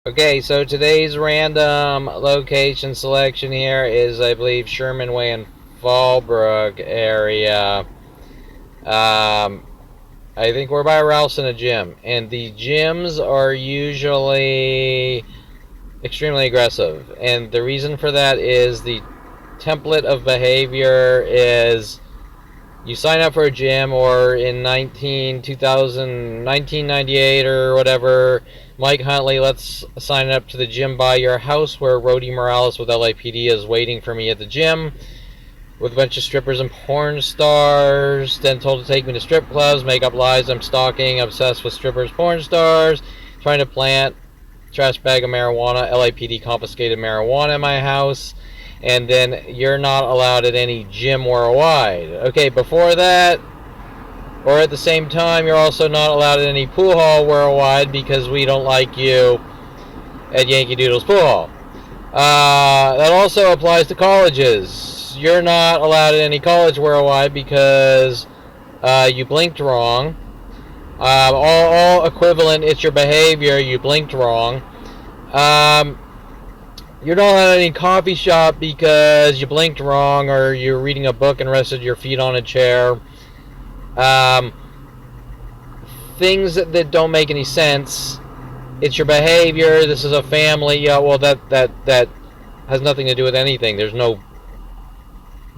Okay, so today's random location selection here is, I believe, Sherman Way and Fallbrook area. I think we're by Ralph's in a gym, and the gyms are usually extremely aggressive, and the reason for that is the template of behavior is you sign up for a gym, or in 1998 or whatever, Mike Huntley, let's sign up to the gym by your house, where Rhodey Morales with LAPD is waiting for me at the gym with a bunch of strippers and porn stars, then told to take me to strip clubs, make up lies I'm stalking, obsessed with strippers, porn stars, trying to plant trash bag of marijuana, LAPD confiscated marijuana in my house, and then you're not allowed at any gym worldwide. Okay, before that, or at the same time, you're also not allowed at any pool hall worldwide because we don't like you at Yankee Doodle's pool hall. That also applies to colleges. You're not allowed at any college worldwide because you blinked wrong. All equivalent, it's your behavior, you blinked wrong. You're not allowed at any coffee shop because you blinked wrong, or you're reading a book and rested your feet on a chair. Um, Things that don't make any sense. It's your behavior. This is a family. Yeah, well, that has nothing to do with anything. There's no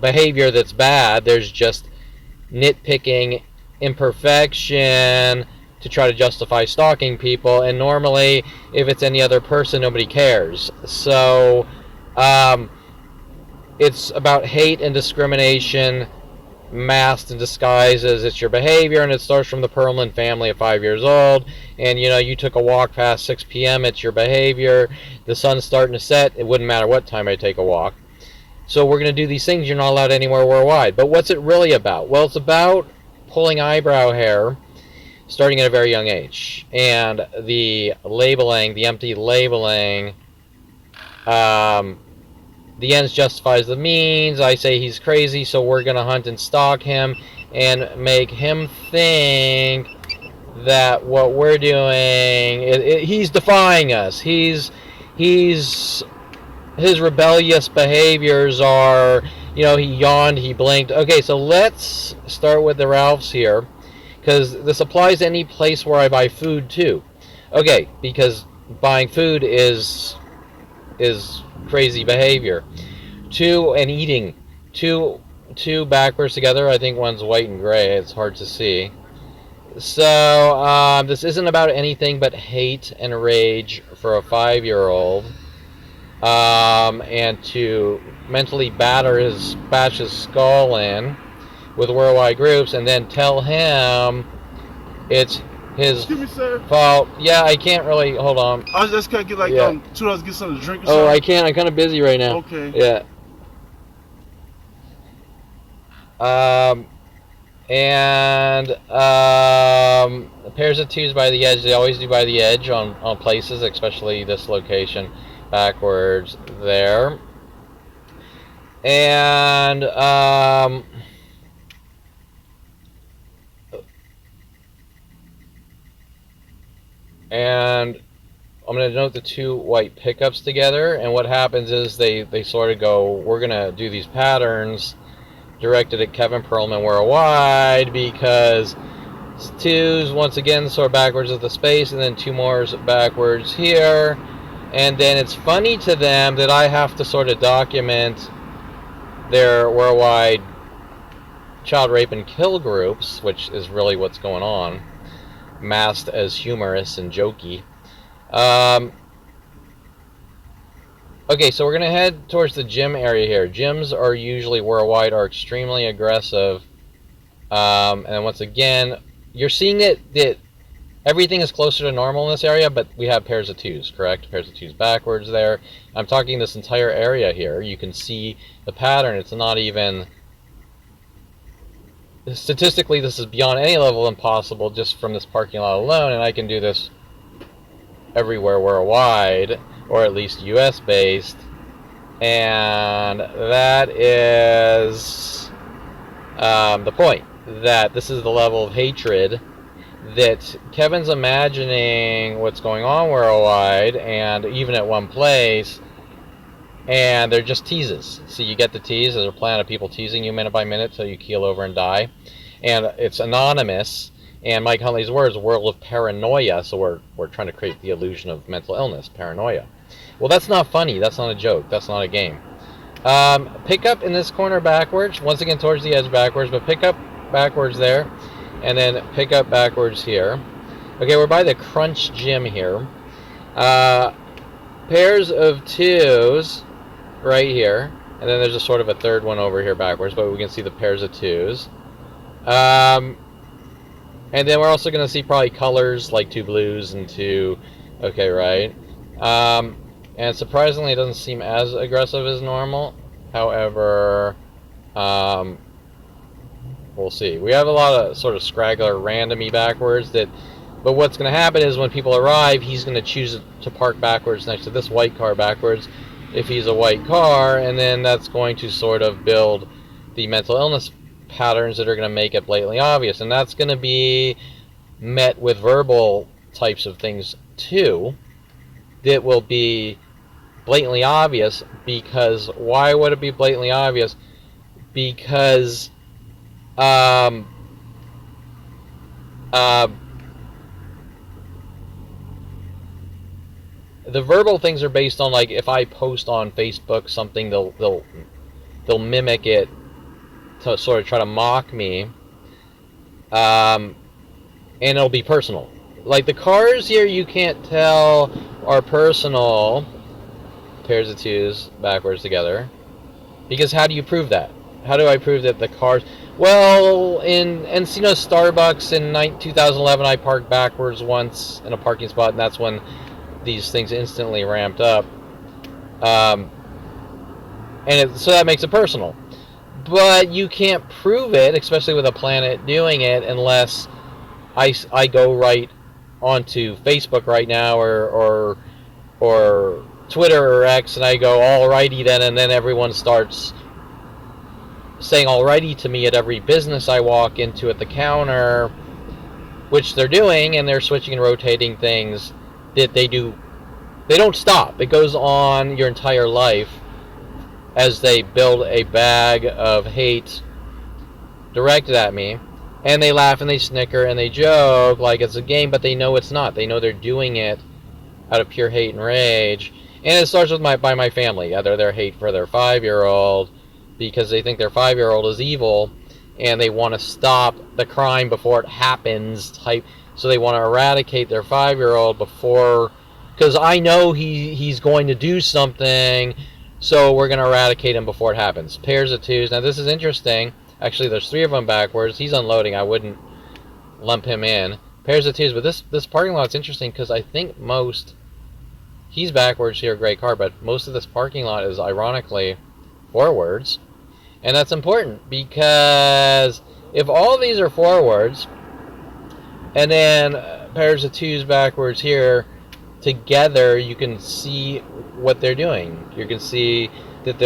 behavior that's bad. There's just nitpicking, imperfection to try to justify stalking people. And normally, if it's any other person, nobody cares. So, it's about hate and discrimination masked and disguised as it's your behavior, and it starts from the Perlman family at 5 years old. And you took a walk past 6 p.m. It's your behavior. The sun's starting to set. It wouldn't matter what time I take a walk. So we're going to do these things you're not allowed anywhere worldwide. But what's it really about? Well, it's about pulling eyebrow hair starting at a very young age, and the labeling, the empty labeling. The ends justifies the means. I say he's crazy, so we're going to hunt and stalk him and make him think that what we're doing, he's defying us. His rebellious behaviors are, he yawned, he blinked. Okay, so let's start with the Ralphs here, because this applies to any place where I buy food too. Okay, because buying food is crazy behavior. And eating two backwards together. I think one's white and gray. It's hard to see. So this isn't about anything but hate and rage for a 5-year-old, and to mentally bash his skull in with worldwide groups, and then tell him it's his Excuse me, sir. fault. Yeah, I can't really. Hold on. I was just gonna get like Yeah. $2 to get something to drink or Oh, something. I can't. I'm kind of busy right now. Okay. Yeah. Um, and pairs of twos by the edge. They always do by the edge on places, especially this location, backwards there. And and I'm going to note the two white pickups together. And what happens is they sort of go, we're going to do these patterns directed at Kevin Perlman worldwide, because twos once again sort of backwards of the space, and then two more backwards here. And then it's funny to them that I have to sort of document their worldwide child rape and kill groups, which is really what's going on, masked as humorous and jokey. Okay, so we're going to head towards the gym area here. Gyms are usually worldwide, are extremely aggressive. And once again, you're seeing that everything is closer to normal in this area, but we have pairs of twos, correct? Pairs of twos backwards there. I'm talking this entire area here. You can see the pattern. It's not even... Statistically, this is beyond any level impossible just from this parking lot alone, and I can do this everywhere worldwide, or at least US based, and that is the point, that this is the level of hatred that Kevin's imagining what's going on worldwide, and even at one place, and they're just teases. So you get the tease. There's a plan of people teasing you minute by minute till you keel over and die, and it's anonymous. And Mike Huntley's words, a world of paranoia. So we're trying to create the illusion of mental illness, paranoia. Well, that's not funny. That's not a joke. That's not a game. Pick up in this corner backwards. Once again, towards the edge backwards, but pick up backwards there, and then pick up backwards here. Okay, we're by the Crunch Gym here. Pairs of twos right here, and then there's a sort of a third one over here backwards, but we can see the pairs of twos. And then we're also going to see probably colors like two blues and two, okay, right? And surprisingly, it doesn't seem as aggressive as normal. However, we'll see. We have a lot of sort of scraggler randomy backwards that, but what's going to happen is when people arrive, he's going to choose to park backwards next to this white car backwards if he's a white car, and then that's going to sort of build the mental illness patterns that are going to make it blatantly obvious, and that's going to be met with verbal types of things too that will be blatantly obvious. Because why would it be blatantly obvious? Because the verbal things are based on, like, if I post on Facebook something, they'll mimic it to sort of try to mock me, and it'll be personal. Like the cars here, you can't tell are personal. Pairs of twos backwards together, because how do you prove that? How do I prove that the cars? Well, in Encino Starbucks in 2011, I parked backwards once in a parking spot, and that's when these things instantly ramped up. So that makes it personal. But you can't prove it, especially with a planet doing it, unless I go right onto Facebook right now, or Twitter or X, and I go alrighty then, and then everyone starts saying alrighty to me at every business I walk into at the counter, which they're doing, and they're switching and rotating things that they do. They don't stop. It goes on your entire life as they build a bag of hate directed at me, and they laugh and they snicker and they joke like it's a game, but they know it's not. They know they're doing it out of pure hate and rage. And it starts with by my family, either their hate for their 5-year-old because they think their 5-year-old is evil, and they want to stop the crime before it happens type. So they want to eradicate their 5-year-old before, because I know he's going to do something, so we're going to eradicate him before it happens. Pairs of twos. Now this is interesting. Actually, there's 3 of them backwards. He's unloading. I wouldn't lump him in. Pairs of twos. But this parking lot's interesting because I think he's backwards here, gray car, but most of this parking lot is ironically forwards. And that's important because if all of these are forwards, and then pairs of twos backwards here, together you can see what they're doing. You can see that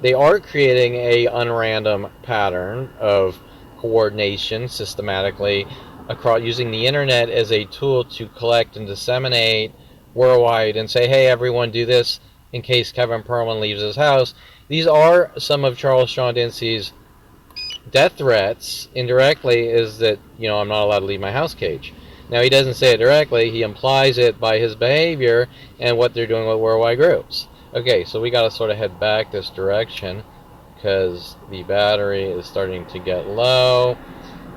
they are creating a unrandom pattern of coordination systematically across, using the internet as a tool to collect and disseminate worldwide and say, hey, everyone, do this in case Kevin Perlman leaves his house. These are some of Charles Sean Dinsey's death threats indirectly, is that, I'm not allowed to leave my house cage. Now, he doesn't say it directly. He implies it by his behavior and what they're doing with worldwide groups. Okay, so we got to sort of head back this direction because the battery is starting to get low.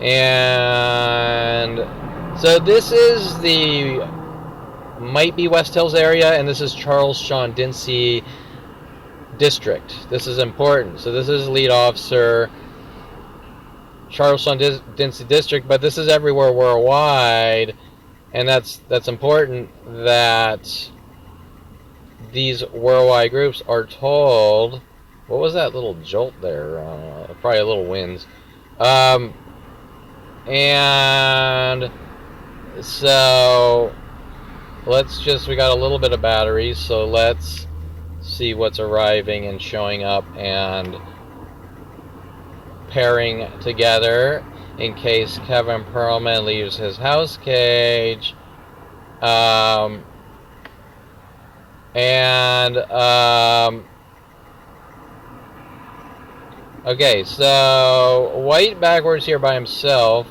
And so this is might be West Hills area, and this is Charles Sean Dinsey District. This is important. So this is lead officer Charles Sean Dinsey District, but this is everywhere worldwide, and that's important that these worldwide groups are told. What was that little jolt there? Probably a little winds. And so we got a little bit of batteries, so let's see what's arriving and showing up and pairing together. in case Kevin Perlman leaves his house cage. Um, and okay, so White backwards here by himself.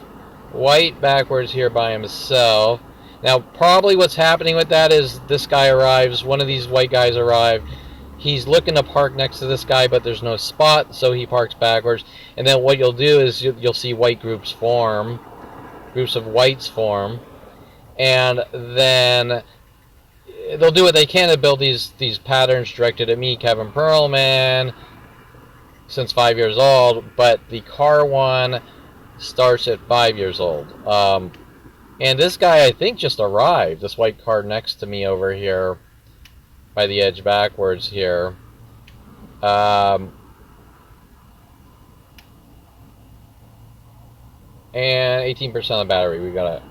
White backwards here by himself. Now, probably what's happening with that is this guy arrives, one of these white guys arrive. He's looking to park next to this guy, but there's no spot, so he parks backwards. And then what you'll do is you'll see white groups form, groups of whites form, and then they'll do what they can to build these patterns directed at me, Kevin Perlman, since 5 years old. But the car one starts at 5 years old. And this guy, I think, just arrived. This white car next to me over here, by the edge backwards here. And 18% of the battery. We got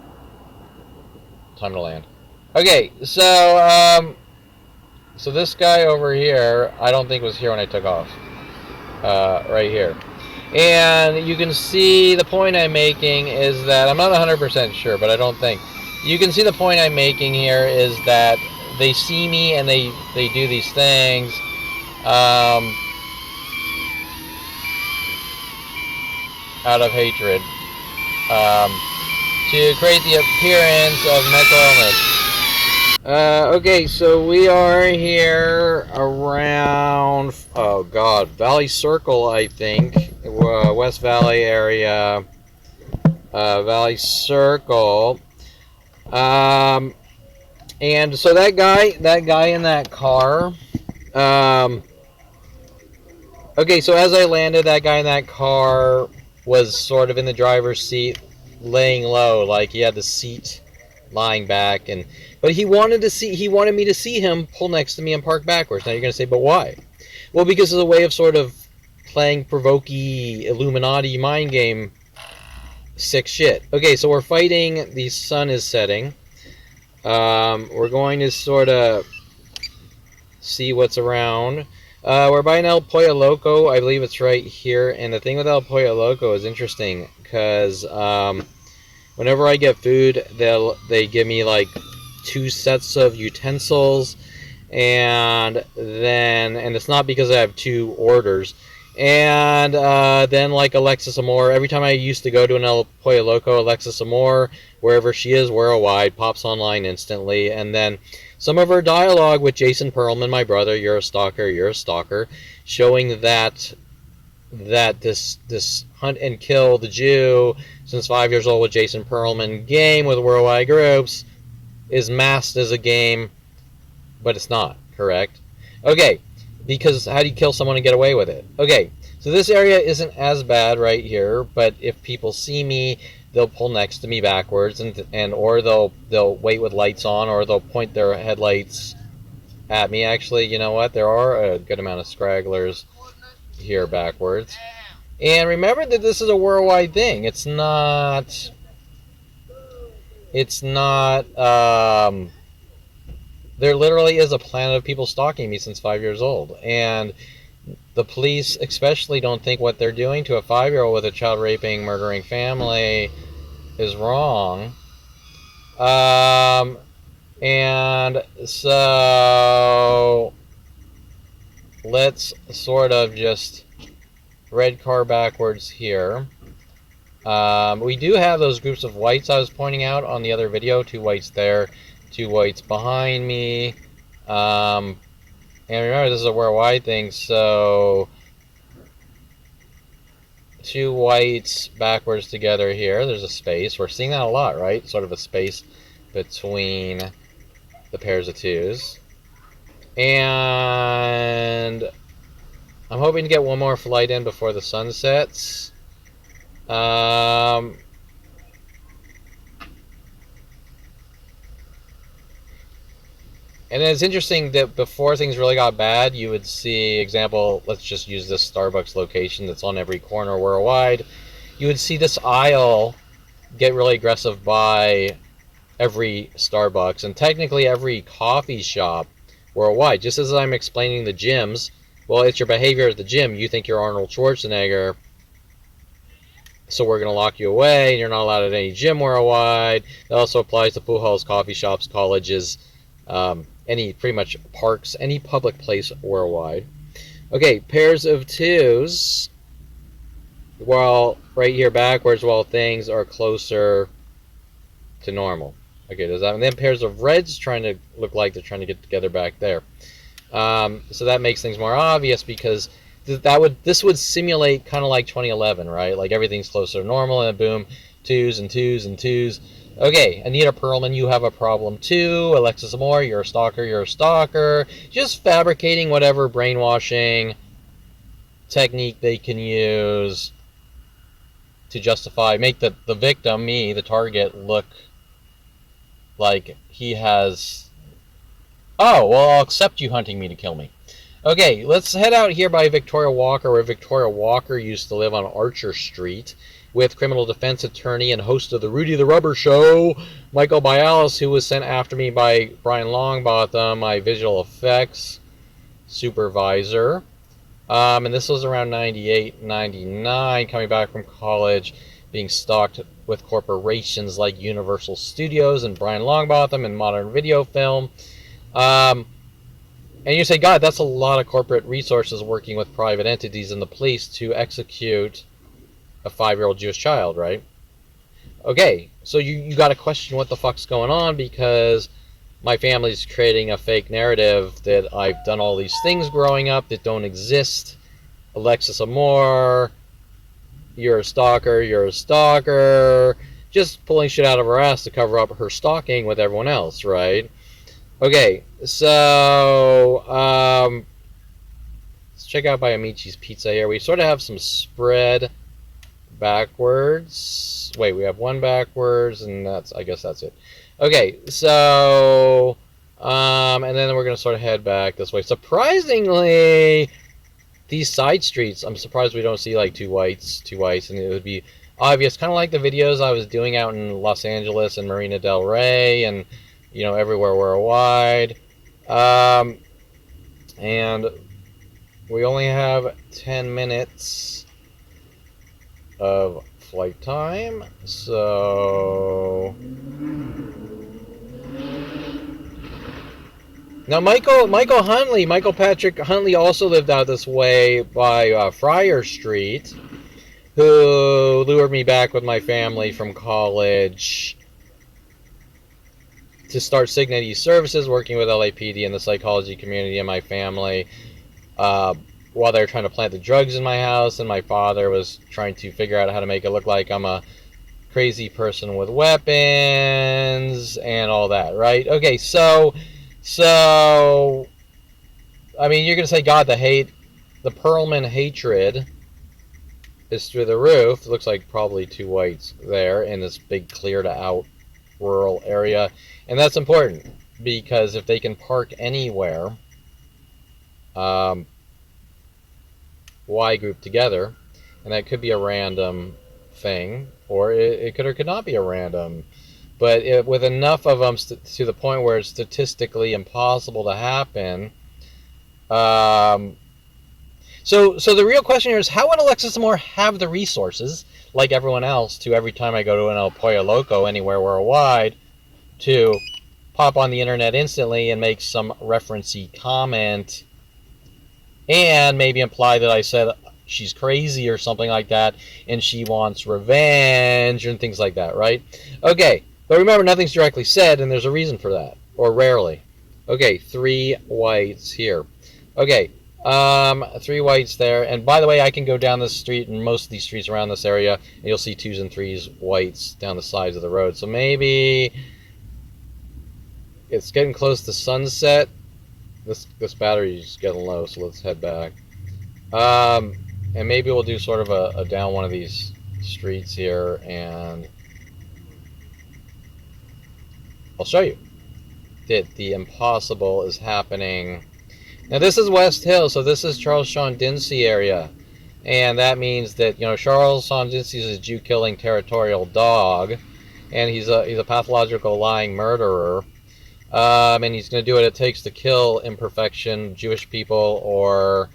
time to land. Okay, so so this guy over here, I don't think was here when I took off. Right here. And you can see the point I'm making is that, I'm not 100% sure, but I don't think. You can see the point I'm making here is that they see me and they do these things. Out of hatred. To create the appearance of mental illness. Okay, so we are here around, oh god, Valley Circle, I think. West Valley area. Valley Circle. And so that guy in that car. Okay, so as I landed, that guy in that car was sort of in the driver's seat, laying low, like he had the seat lying back, but he wanted me to see him pull next to me and park backwards. Now you're going to say, but why? Well, because it's a way of sort of playing provoky Illuminati mind game sick shit. Okay, so we're fighting, the sun is setting. We're going to sort of see what's around. We're by an El Pollo Loco, I believe it's right here, and the thing with El Pollo Loco is interesting, because whenever I get food, they give me like 2 sets of utensils, and it's not because I have 2 orders. And then like Alexis Amore, every time I used to go to an El Pollo Loco, Alexis Amore, wherever she is worldwide, pops online instantly. And then some of her dialogue with Jason Perlman, my brother, you're a stalker, showing that this hunt and kill the Jew since 5 years old with Jason Perlman game with worldwide groups is masked as a game, but it's not, correct? Okay, because how do you kill someone and get away with it? Okay, so this area isn't as bad right here, but if people see me, they'll pull next to me backwards, and or they'll wait with lights on, or they'll point their headlights at me. Actually, you know what? There are a good amount of stragglers here backwards. And remember that this is a worldwide thing. It's not there literally is a planet of people stalking me since 5 years old, and the police especially don't think what they're doing to a 5-year-old with a child raping, murdering family is wrong. And so let's sort of just red car backwards here. We do have those groups of whites I was pointing out on the other video. 2 whites there, 2 whites behind me. And remember, this is a worldwide thing, so 2 whites backwards together here. There's a space. We're seeing that a lot, right? Sort of a space between the pairs of 2s. And I'm hoping to get one more flight in before the sun sets. And it's interesting that before things really got bad, you would see, example, let's just use this Starbucks location that's on every corner worldwide. You would see this aisle get really aggressive by every Starbucks, and technically every coffee shop worldwide. Just as I'm explaining the gyms, well, it's your behavior at the gym. You think you're Arnold Schwarzenegger, So we're going to lock you away, and you're not allowed at any gym worldwide. That also applies to pool halls, coffee shops, colleges, any pretty much parks, any public place worldwide. Okay, pairs of twos. Well, right here backwards, while things are closer to normal. Okay, does that? And then pairs of reds trying to look like they're trying to get together back there. So that makes things more obvious because this would simulate kind of like 2011, right? Like everything's closer to normal, and boom, twos and twos and twos. Okay, Anita Perlman, you have a problem too. Alexis Moore, you're a stalker. You're a stalker. Just fabricating whatever brainwashing technique they can use to justify, make the victim, me, the target, look like he has. Oh, well, I'll accept you hunting me to kill me. Okay, let's head out here by Victoria Walker, where Victoria Walker used to live on Archer Street, with criminal defense attorney and host of the Rudy the Rubber Show, Michael Bialis, who was sent after me by Brian Longbottom, my visual effects supervisor. And this was around 98, 99, coming back from college, being stalked with corporations like Universal Studios and Brian Longbottom and Modern Video Film. And you say, God, that's a lot of corporate resources working with private entities and the police to execute a 5-year-old Jewish child, right? Okay, so you got to question what the fuck's going on, because my family's creating a fake narrative that I've done all these things growing up that don't exist. Alexis Amore, you're a stalker, you're a stalker. Just pulling shit out of her ass to cover up her stalking with everyone else, right? Okay, so let's check out by Amici's Pizza here. We sort of have some spread backwards. Wait, we have one backwards, and I guess that's it. Okay, so and then we're gonna sort of head back this way. Surprisingly, these side streets, I'm surprised we don't see like two whites, and it would be obvious, kind of like the videos I was doing out in Los Angeles and Marina del Rey, and everywhere worldwide. And we only have 10 minutes of flight time, so now Michael Patrick Huntley also lived out this way by Friar Street, who lured me back with my family from college to start Signet Services, working with LAPD and the psychology community and my family, while they were trying to plant the drugs in my house, and my father was trying to figure out how to make it look like I'm a crazy person with weapons and all that, right? Okay, so I mean, you're gonna say, God, the Perlman hatred is through the roof. It looks like probably two whites there in this big cleared out rural area, and that's important because if they can park anywhere, Y group together, and that could be a random thing, or it could or could not be a random, but with enough of them to the point where it's statistically impossible to happen. So the real question here is, how would Alexis Moore have the resources, like everyone else, to every time I go to an El Pollo Loco anywhere worldwide, to pop on the internet instantly and make some referencey comment and maybe imply that I said she's crazy or something like that and she wants revenge and things like that, right? Okay, but remember, nothing's directly said, and there's a reason for that, or rarely. Okay, 3 whites here. Okay, 3 whites there, and by the way, I can go down this street and most of these streets around this area, and you'll see 2s and 3s whites down the sides of the road. So maybe it's getting close to sunset. This battery's getting low, so let's head back. And maybe we'll do sort of a down one of these streets here, and I'll show you that the impossible is happening. Now this is West Hill, so this is Charles Sean Dinsey area, and that means that Charles Sean Dinsey is a Jew-killing territorial dog, and he's a pathological lying murderer. And he's going to do what it takes to kill imperfection, Jewish people, or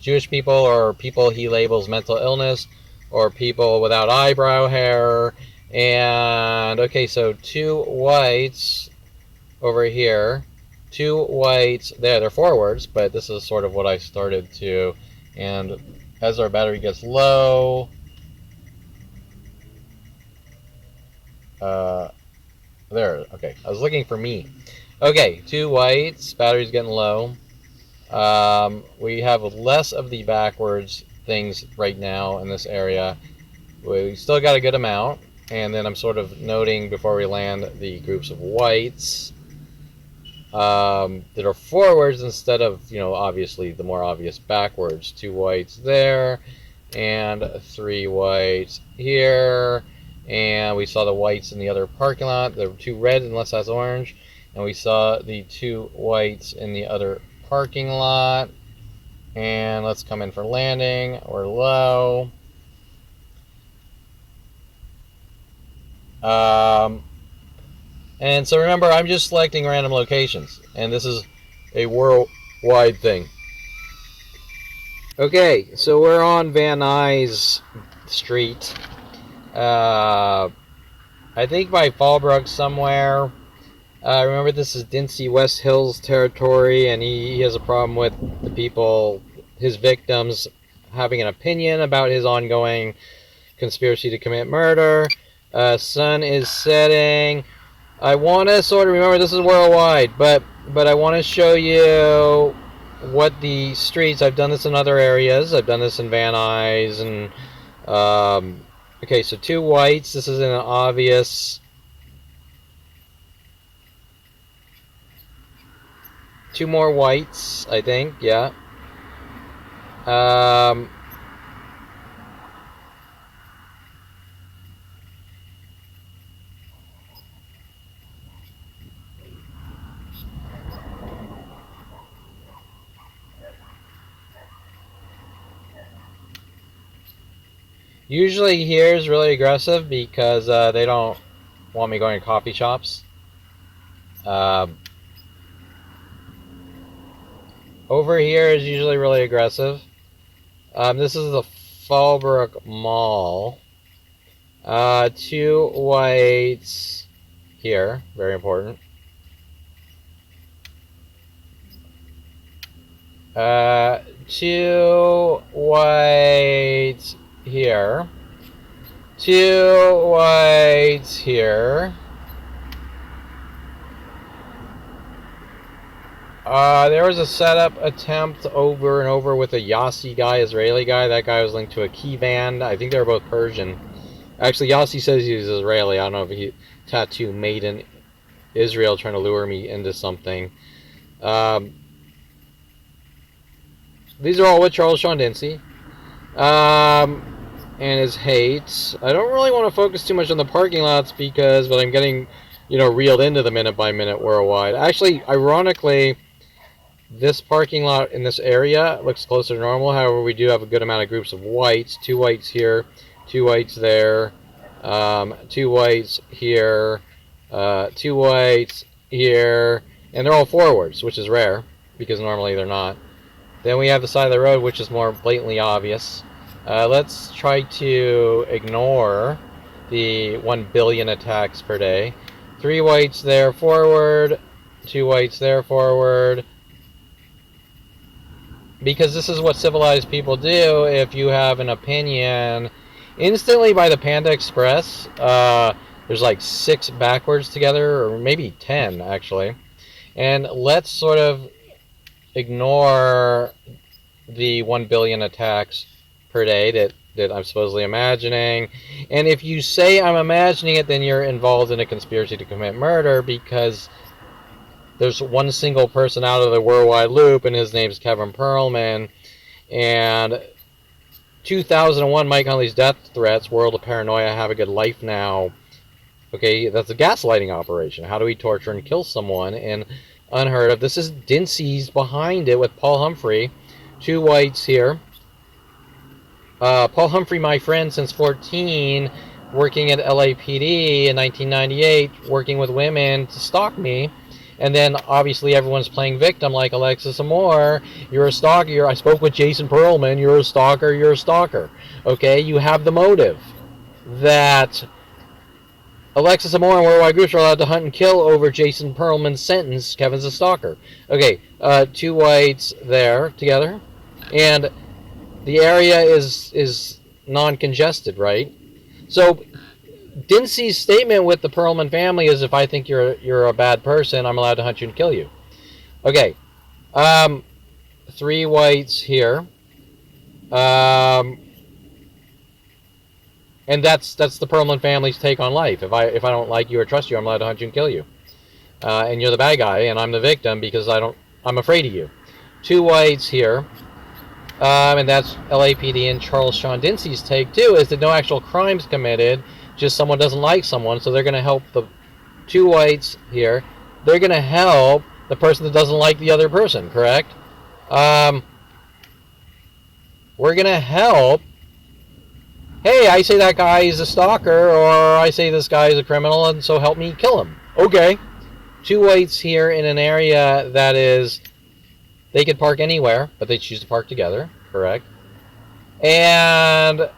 Jewish people or people he labels mental illness or people without eyebrow hair. And okay, so 2 whites over here, 2 whites there. They're forwards, but this is sort of what I started to. And as our battery gets low, there. Okay, I was looking for me. Okay, 2 whites. Battery's getting low. We have less of the backwards things right now in this area. We still got a good amount. And then I'm sort of noting before we land the groups of whites that are forwards instead of, obviously the more obvious backwards. 2 whites there and 3 whites here. And we saw the whites in the other parking lot. There were 2 reds unless that's orange. And we saw the 2 whites in the other parking lot. And let's come in for landing. We're low. And so remember, I'm just selecting random locations. And this is a worldwide thing. Okay, so we're on Van Nuys Street. I think by Fallbrook somewhere. Remember, this is Dincy West Hills territory, and he has a problem with the people, his victims, having an opinion about his ongoing conspiracy to commit murder. Sun is setting. I want to sort of remember this is worldwide, but I want to show you what the streets. I've done this in other areas. I've done this in Van Nuys and okay, so 2 whites. This is an obvious. 2 more whites, I think. Yeah. Usually here is really aggressive because they don't want me going to coffee shops. Over here is usually really aggressive. This is the Fallbrook Mall. 2 whites here, very important. 2 whites here. 2 whites here. There was a setup attempt over and over with a Yassi guy, Israeli guy. That guy was linked to a key band. I think they were both Persian. Actually, Yassi says he's Israeli. I don't know if he tattoo made in Israel trying to lure me into something. These are all with Charles Sean Dincy. And his hates. I don't really want to focus too much on the parking lots because, but I'm getting, reeled into the minute by minute worldwide. Actually, ironically, this parking lot in this area looks closer to normal. However, we do have a good amount of groups of whites. 2 whites here, 2 whites there, 2 whites here, 2 whites here, and they're all forwards, which is rare because normally they're not. Then we have the side of the road, which is more blatantly obvious. Let's try to ignore the 1 billion attacks per day. 3 whites there forward, 2 whites there forward. Because this is what civilized people do. If you have an opinion, instantly by the Panda Express, there's like 6 backwards together, or maybe 10 actually. And let's sort of ignore the 1 billion attacks per day that I'm supposedly imagining. And if you say I'm imagining it, then you're involved in a conspiracy to commit murder because there's one single person out of the worldwide loop, and his name's Kevin Perlman. And 2001, Mike Huntley's death threats, world of paranoia, have a good life now. Okay, that's a gaslighting operation. How do we torture and kill someone? And unheard of. This is Dincy's behind it with Paul Humphrey. 2 whites here. Paul Humphrey, my friend since 14, working at LAPD in 1998, working with women to stalk me. And then obviously everyone's playing victim, like Alexis Amore. You're a stalker. I spoke with Jason Perlman. You're a stalker. You're a stalker. Okay, you have the motive that Alexis Amore and worldwide groups are allowed to hunt and kill over Jason Perlman's sentence. Kevin's a stalker. Okay, 2 whites there together, and the area is non-congested, right? So Dincy's statement with the Perlman family is, if I think you're a bad person, I'm allowed to hunt you and kill you. Okay, 3 whites here, and that's the Perlman family's take on life. If I don't like you or trust you, I'm allowed to hunt you and kill you, and you're the bad guy, and I'm the victim because I'm afraid of you. 2 whites here. And that's LAPD and Charles Sean Dincy's take too, is that no actual crimes committed, just someone doesn't like someone, so they're going to help the 2 whites here. They're going to help the person that doesn't like the other person, correct? We're going to help. Hey, I say that guy is a stalker, or I say this guy is a criminal, and so help me kill him. Okay. 2 whites here in an area that is, they could park anywhere, but they choose to park together, correct? And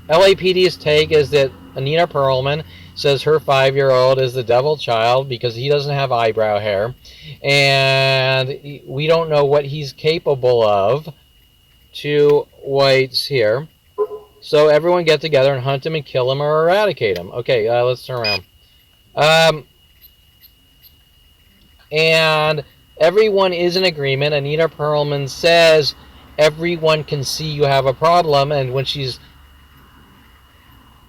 LAPD's take is that Anita Perlman says her 5-year-old is the devil child because he doesn't have eyebrow hair, and we don't know what he's capable of. 2 whites here. So everyone get together and hunt him and kill him or eradicate him. Okay, let's turn around. And everyone is in agreement. Anita Perlman says everyone can see you have a problem, and when she's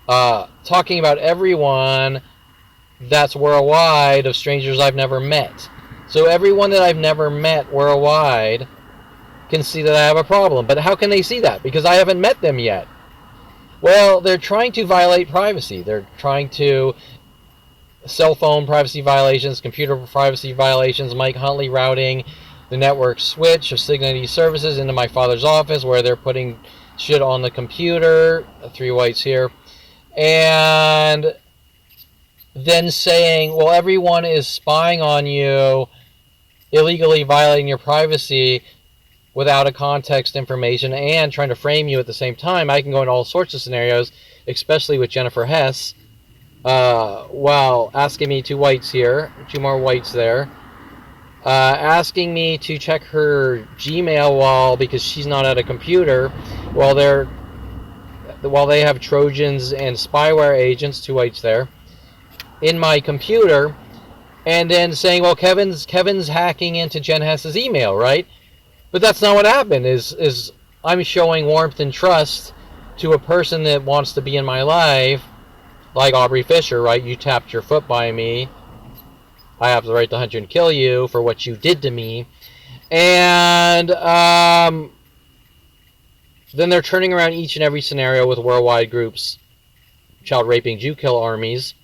talking about everyone, that's worldwide, of strangers I've never met. So everyone that I've never met worldwide can see that I have a problem. But how can they see that? Because I haven't met them yet. Well, they're trying to violate privacy. They're trying to cell phone privacy violations, computer privacy violations, Mike Huntley routing the network switch of Signity services into my father's office, where they're putting shit on the computer. 3 whites here. And then saying, well, everyone is spying on you, illegally violating your privacy without a context information, and trying to frame you at the same time. I can go into all sorts of scenarios, especially with Jennifer Hess, while asking me 2 whites here, 2 more whites there, asking me to check her Gmail because she's not at a computer, while they have Trojans and spyware agents, 2 whites there, in my computer, and then saying, well, Kevin's hacking into Jen Hess's email, right? But that's not what happened. Is I'm showing warmth and trust to a person that wants to be in my life, like Aubrey Fisher, right? You tapped your foot by me. I have the right to hunt you and kill you for what you did to me. And then they're turning around each and every scenario with worldwide groups, child raping Jew kill armies,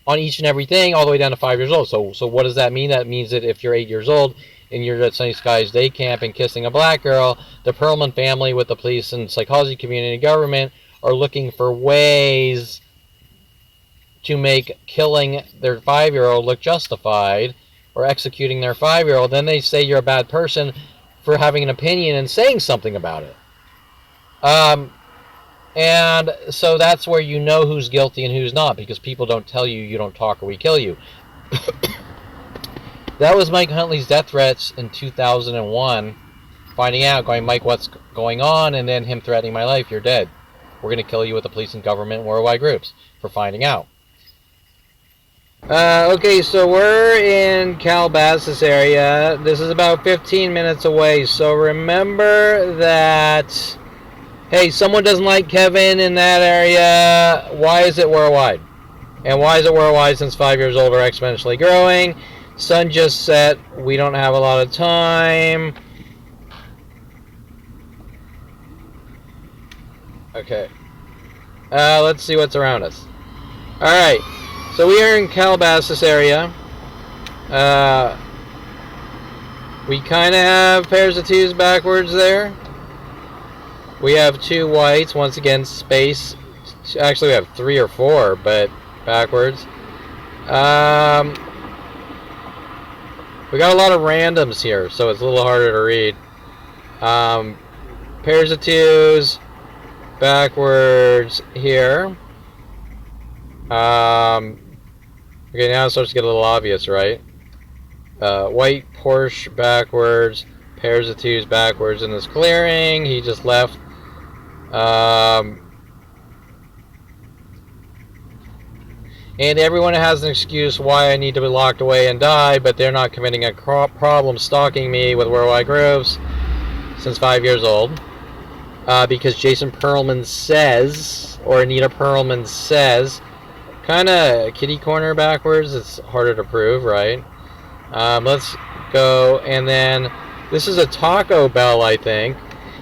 on each and everything, all the way down to 5 years old. So what does that mean? That means that if you're 8 years old and you're at Sunny Skies Day Camp and kissing a black girl, the Perlman family with the police and psychology community and government are looking for ways to make killing their 5-year-old look justified, or executing their 5-year-old. Then they say you're a bad person for having an opinion and saying something about it. And so that's where you know who's guilty and who's not, because people don't tell you, you don't talk or we kill you. That was Mike Huntley's death threats in 2001. Finding out, going, Mike, what's going on? And then him threatening my life, you're dead. We're going to kill you with the police and government and worldwide groups for finding out. Okay, so we're in Calabasas area. This is about 15 minutes away. So remember that, hey, someone doesn't like Kevin in that area. Why is it worldwide? And why is it worldwide since 5 years old or exponentially growing? Sun just set. We don't have a lot of time. Okay. Let's see what's around us. Alright. So we are in Calabasas area. We kind of have pairs of 2s backwards there. We have 2 whites. Once again, space. Actually, we have 3 or 4, but backwards. We got a lot of randoms here, so it's a little harder to read. Pairs of twos, backwards here. Okay, now it starts to get a little obvious, right? White Porsche backwards, pairs of twos backwards in this clearing. He just left. And everyone has an excuse why I need to be locked away and die, but they're not committing a problem stalking me with worldwide groups since 5 years old. Because Jason Perlman says, or Anita Perlman says, kind of kitty corner backwards. It's harder to prove, right? Let's go, and then this is a Taco Bell, I think.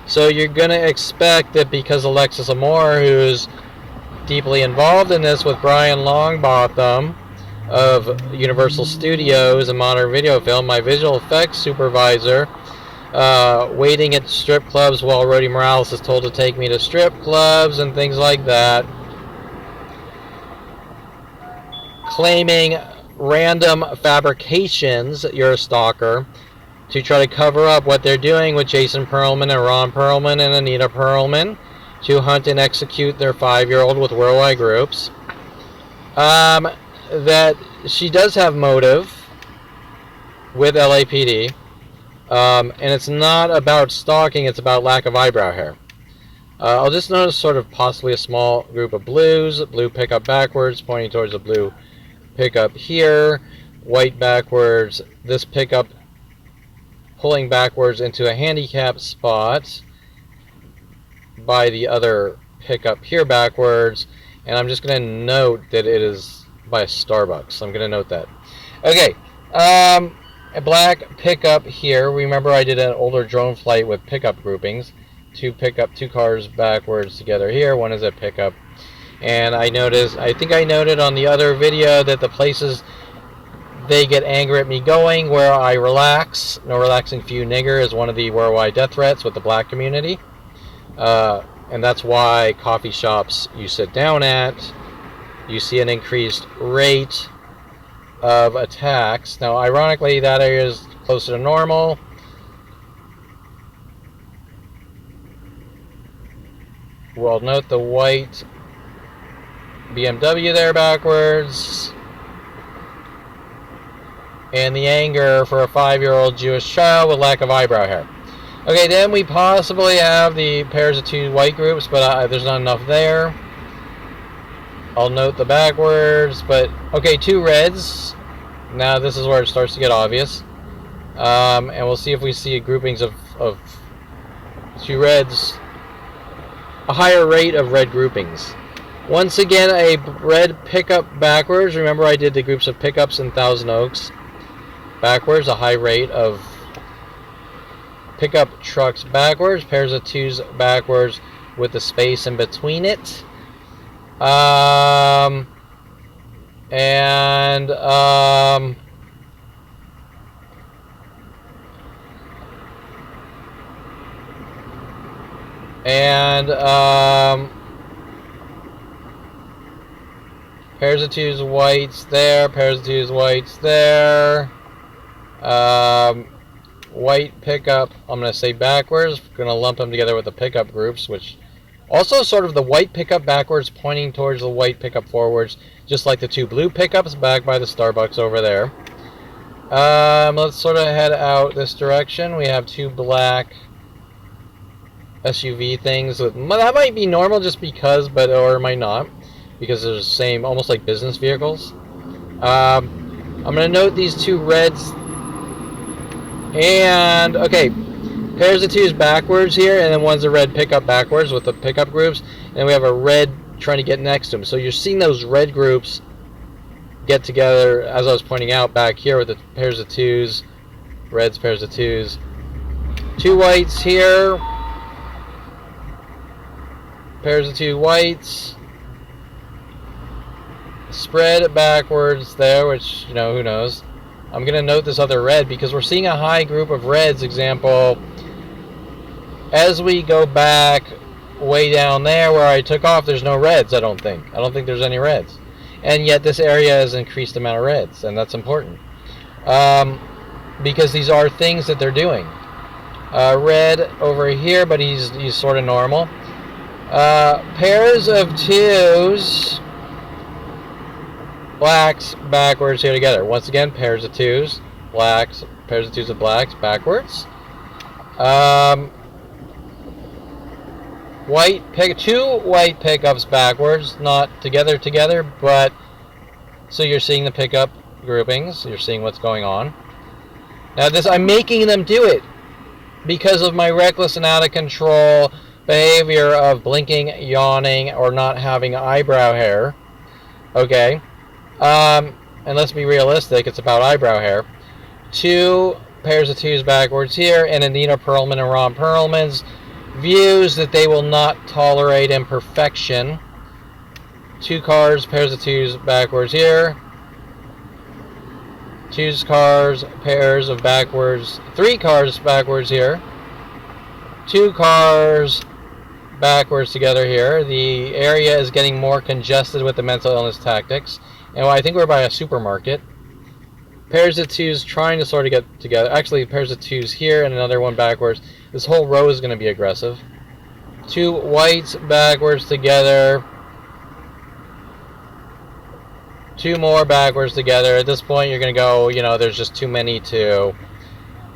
So you're going to expect that because Alexis Amore, who's deeply involved in this with Brian Longbotham of Universal Studios and Modern Video Film, my visual effects supervisor, waiting at strip clubs while Rody Morales is told to take me to strip clubs and things like that, claiming random fabrications, you're a stalker, to try to cover up what they're doing with Jason Perlman and Ron Perlman and Anita Perlman to hunt and execute their 5-year-old with worldwide groups. That she does have motive with LAPD, and it's not about stalking, it's about lack of eyebrow hair. I'll just notice sort of possibly a small group of blues, blue pickup backwards, pointing towards a blue pickup here, white backwards, this pickup pulling backwards into a handicap spot by the other pickup here backwards, and I'm just going to note that it is by a Starbucks. I'm going to note that. Okay, a black pickup here. Remember I did an older drone flight with pickup groupings. Two cars backwards together here. One is a pickup. And I think I noted on the other video that the places they get angry at me going where I relax, no relaxing for you nigger, is one of the worldwide death threats with the black community. And that's why coffee shops you sit down at, you see an increased rate of attacks. Now, ironically, that area is closer to normal. Well, note the white BMW there backwards. And the anger for a 5-year-old Jewish child with lack of eyebrow hair. Okay, then we possibly have the pairs of two white groups, but there's not enough there. I'll note the backwards, but okay, two reds. Now this is where it starts to get obvious. And we'll see if we see groupings of two reds. A higher rate of red groupings. Once again, a red pickup backwards. Remember I did the groups of pickups in Thousand Oaks. Backwards, a high rate of pickup trucks backwards, pairs of twos backwards with the space in between it. Pairs of twos whites there, pairs of twos whites there. White pickup, I'm going to say backwards. Going to lump them together with the pickup groups, which also sort of the white pickup backwards pointing towards the white pickup forwards, just like the two blue pickups back by the Starbucks over there. Let's sort of head out this direction. We have two black SUV things. That might be normal just because, or it might not, because they're the same, almost like business vehicles. I'm going to note these two reds. And, okay, pairs of twos backwards here, and then one's a red pickup backwards with the pickup groups, and then we have a red trying to get next to them. So you're seeing those red groups get together, as I was pointing out back here with the pairs of twos, reds, pairs of twos. Two whites here, pairs of two whites, spread backwards there, which, you know, who knows. I'm going to note this other red because we're seeing a high group of reds. Example, as we go back way down there where I took off, there's no reds, I don't think. I don't think there's any reds. and yet this area has increased amount of reds, and that's important. Because these are things that they're doing. Red over here, but he's sort of normal. Pairs of 2s, blacks backwards here together. Once again, pairs of 2s, blacks, pairs of 2s of blacks backwards. Two white pickups backwards, not together, but so you're seeing the pickup groupings, you're seeing what's going on. Now this, I'm making them do it because of my reckless and out of control behavior of blinking, yawning, or not having eyebrow hair. Okay, and let's be realistic, it's about eyebrow hair. 2 pairs of 2s backwards here, and Anita Perlman and Ron Perlman's views that they will not tolerate imperfection. 2 cars, pairs of 2s backwards here. 2 cars, pairs of backwards. 3 cars backwards here. 2 cars backwards together here. The area is getting more congested with the mental illness tactics. And I think we're by a supermarket. Pairs of 2s trying to sort of get together. Actually, pairs of 2s here and another one backwards. This whole row is going to be aggressive. 2 whites backwards together. 2 more backwards together. At this point, you're going to go, there's just too many to.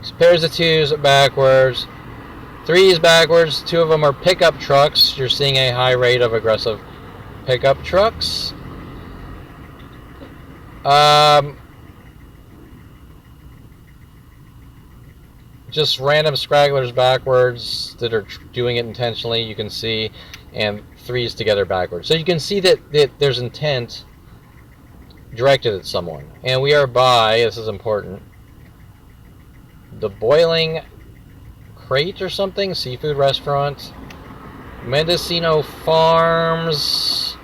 So pairs of 2s backwards. 3s backwards. 2 of them are pickup trucks. You're seeing a high rate of aggressive pickup trucks. Just random scragglers backwards that are doing it intentionally, you can see, and 3s together backwards. So you can see that there's intent directed at someone. And we are by, this is important, the Boiling Crate or something, seafood restaurant, Mendocino Farms.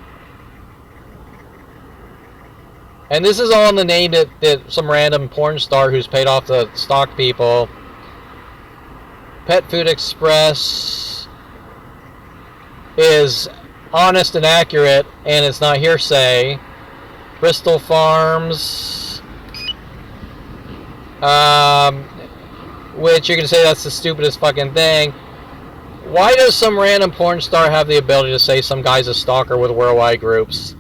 And this is all in the name that some random porn star who's paid off to stalk people. Pet Food Express is honest and accurate, and it's not hearsay. Bristol Farms, which you're going to say that's the stupidest fucking thing. Why does some random porn star have the ability to say some guy's a stalker with worldwide groups?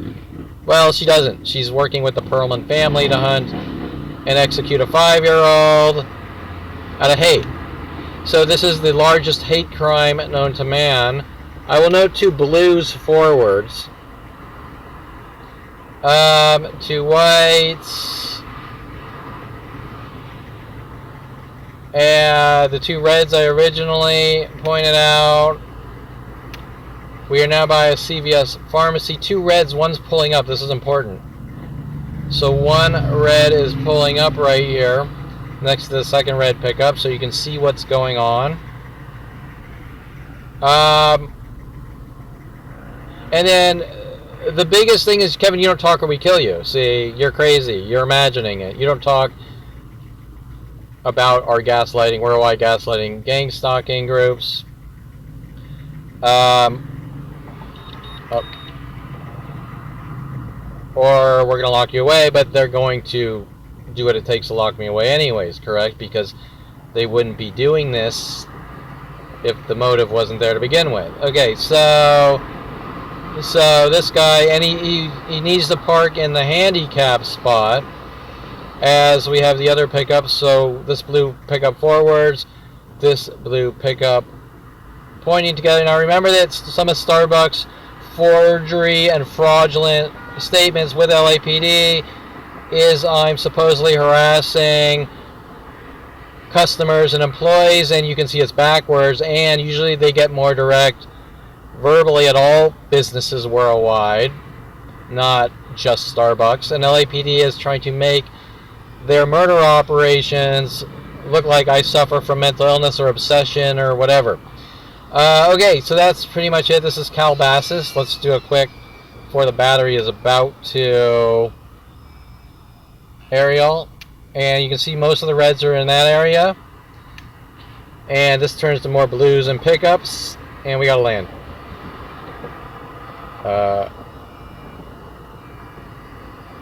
Well, she doesn't. She's working with the Perlman family to hunt and execute a 5-year-old out of hate. So this is the largest hate crime known to man. I will note 2 blues forwards. 2 whites. And the 2 reds I originally pointed out. We are now by a CVS pharmacy. 2 reds, one's pulling up. This is important. So 1 red is pulling up right here, next to the second red pickup, so you can see what's going on. And then the biggest thing is, Kevin, you don't talk or we kill you. See, you're crazy. You're imagining it. You don't talk about our gaslighting, worldwide gaslighting, gang stalking groups. Or we're going to lock you away, but they're going to do what it takes to lock me away anyways, correct? Because they wouldn't be doing this if the motive wasn't there to begin with. Okay, so this guy, and he needs to park in the handicap spot, as we have the other pickup. So this blue pickup forwards, this blue pickup pointing together. Now remember that some of Starbucks forgery and fraudulent statements with LAPD is I'm supposedly harassing customers and employees, and you can see it's backwards, and usually they get more direct verbally at all businesses worldwide, not just Starbucks. And LAPD is trying to make their murder operations look like I suffer from mental illness or obsession or whatever. Okay, so that's pretty much it. This is Calabasas. Let's do a quick, before the battery is about to aerial. And you can see most of the reds are in that area. And this turns to more blues and pickups. And we gotta land.